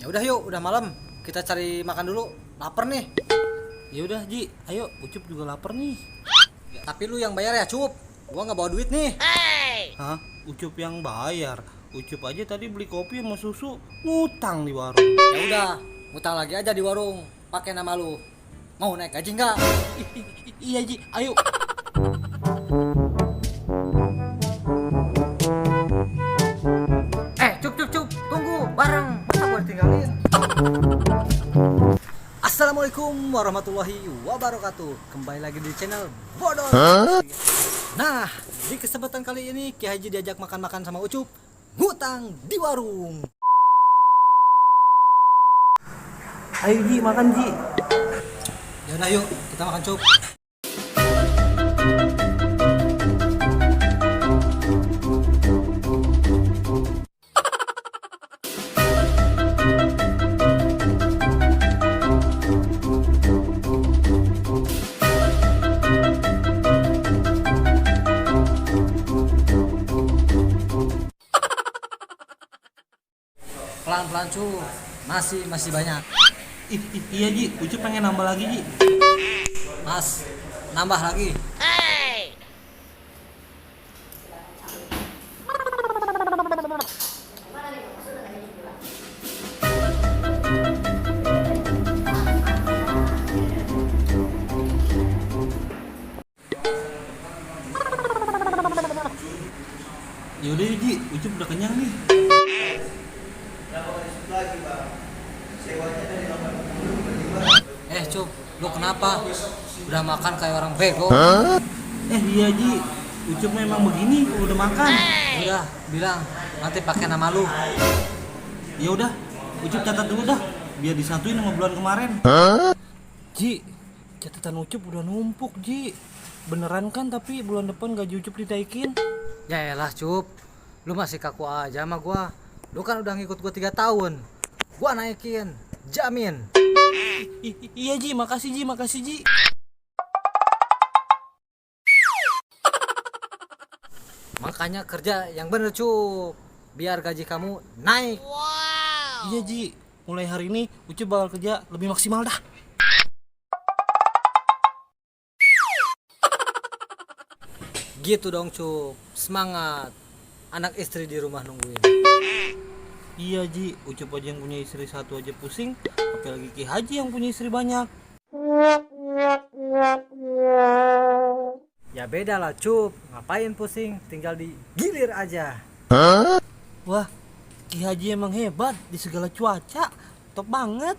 Ya udah yuk, udah malam. Kita cari makan dulu. Lapar nih. Ya udah Ji, ayo Ucup juga lapar nih. Tapi lu yang bayar ya, Cup. Gua nggak bawa duit nih. Hah? Ucup yang bayar? Ucup aja tadi beli kopi sama susu ngutang di warung. Ya udah, ngutang lagi aja di warung. Pakai nama lu. Mau naik gaji nggak? Iya Ji, ayo. Cup, tunggu bareng. Masa gua ditinggalin? Assalamualaikum warahmatullahi wabarakatuh. Kembali lagi di channel Bodor. Nah, di kesempatan kali ini Ki Haji diajak makan-makan sama Ucup, ngutang di warung. Ayo Ji, makan Ji. Ya udah yuk, kita makan Cup. Pelan-pelan Cup, masih banyak. Iya Ji, Ucup pengen nambah lagi Ji. Mas, nambah lagi. Yaudah Ji, Ucup udah kenyang nih. Cup, lu kenapa? Udah makan kayak orang bego. Iya Ji, Ucup memang begini kalau udah makan. Udah, bilang nanti pakai nama lu. Ya udah, Ucup catat dulu dah, biar disatuin sama bulan kemarin. Ji, catatan Ucup udah numpuk Ji. Beneran kan tapi bulan depan gaji Ucup ditaikin? Ya elah Cup, lu masih kaku aja sama gua. Lu kan udah ngikut gua 3 tahun. Gua naikin, jamin. Iya Ji, makasih Ji. Makanya kerja yang bener Cup, biar gaji kamu naik. Iya Ji, mulai hari ini Ucup bakal kerja lebih maksimal dah. Gitu dong Cup, semangat. Anak istri di rumah nungguin. Iya Ji, Ucup aja yang punya istri satu aja pusing, apalagi Ki Haji yang punya istri banyak. Ya beda lah Cup, ngapain pusing, tinggal digilir aja. Wah, Ki Haji emang hebat di segala cuaca, top banget.